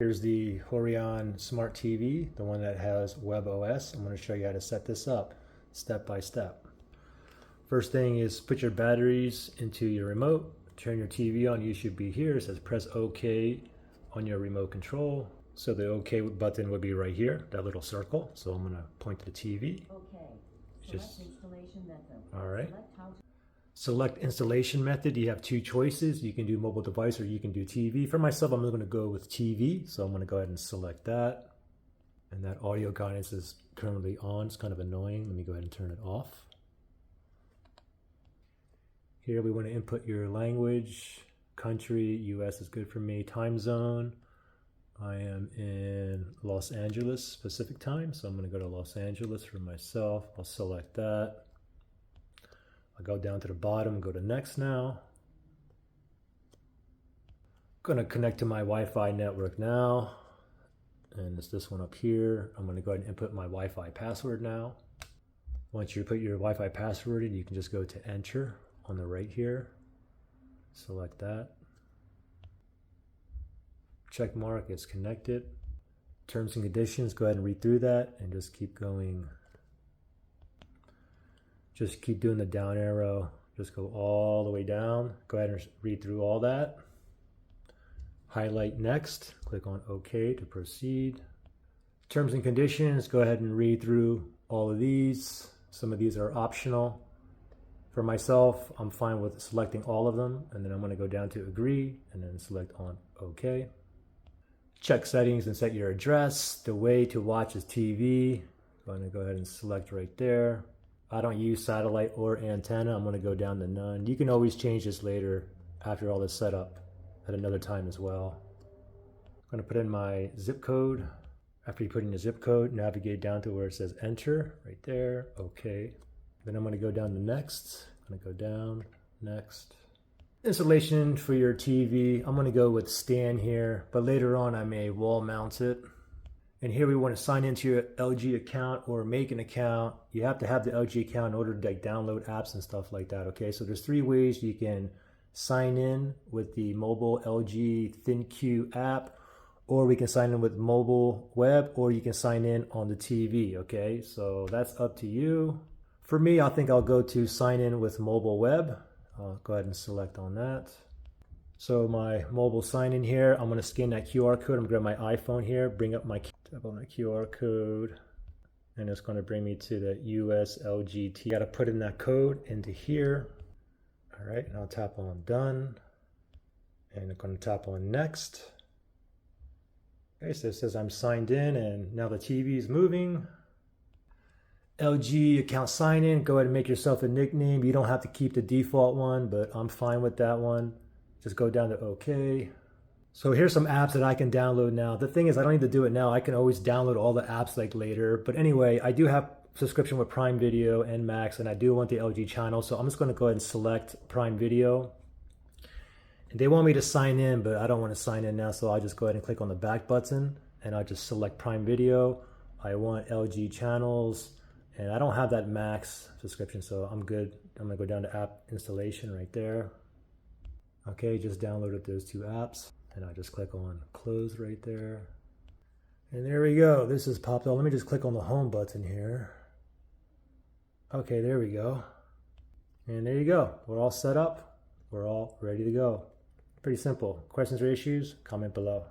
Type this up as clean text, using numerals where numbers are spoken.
Here's the HORION Smart TV, the one that has WebOS. I'm going to show you how to set this up step by step. First thing is put your batteries into your remote, turn your TV on. You should be here. It says press OK on your remote control. So the OK button would be right here, that little circle. So I'm going to point to the TV. Okay. Just installation method. all right. Select installation method. You have two choices. You can do mobile device or you can do TV. For myself, I'm going to go with TV. So I'm going to go ahead and select that. And that audio guidance is currently on. It's kind of annoying. Let me go ahead and turn it off. Here we want to input your language. Country, US is good for me. Time zone. I am in Los Angeles Pacific time. So I'm going to go to Los Angeles for myself. I'll select that. I'll go down to the bottom and go to next now. I'm going to connect to my Wi-Fi network now. And it's this one up here. I'm going to go ahead and input my Wi-Fi password now. Once you put your Wi-Fi password in, you can just go to enter on the right here. Select that. Check mark, it's connected. Terms and conditions, go ahead and read through that and just keep going. Just keep doing the down arrow. Just go all the way down. Go ahead and read through all that. Highlight next. Click on OK to proceed. Terms and conditions. Go ahead and read through all of these. Some of these are optional. For myself, I'm fine with selecting all of them. And then I'm going to go down to agree and then select on OK. Check settings and set your address. The way to watch is TV. I'm going to go ahead and select right there. I don't use satellite or antenna. I'm going to go down to none. You can always change this later after all this setup at another time as well. I'm going to put in my zip code. After you put in the zip code, navigate down to where it says enter right there. Okay. Then I'm going to go down to next. I'm going to go down, next. Installation for your TV. I'm going to go with stand here, but later on I may wall mount it. And here we want to sign into your LG account or make an account. You have to have the LG account in order to download apps and stuff like that, okay? So there's three ways you can sign in with the mobile LG ThinQ app, or we can sign in with mobile web, or you can sign in on the TV, okay? So that's up to you. For me, I think I'll go to sign in with mobile web. I'll go ahead and select on that. So my mobile sign in here, I'm going to scan that QR code. I'm going to grab my iPhone here, bring up my tap on the QR code, and it's going to bring me to the US LGT. Got to put in that code into here. All right, and I'll tap on done, and I'm going to tap on next. Okay, so it says I'm signed in, and now the TV is moving. LG account sign in. Go ahead and make yourself a nickname. You don't have to keep the default one, but I'm fine with that one. Just go down to OK. So here's some apps that I can download now. The thing is, I don't need to do it now. I can always download all the apps like later. But anyway, I do have subscription with Prime Video and Max, and I do want the LG channel. So I'm just going to go ahead and select Prime Video. And they want me to sign in, but I don't want to sign in now. So I'll just go ahead and click on the back button, and I'll just select Prime Video. I want LG channels, and I don't have that Max subscription, so I'm good. I'm going to go down to app installation right there. Okay, just downloaded those two apps, and I just click on close right there. And there we go. This is popped up. Let me just click on the home button here. Okay, there we go. And there you go. We're all set up. We're all ready to go. Pretty simple. Questions or issues? Comment below.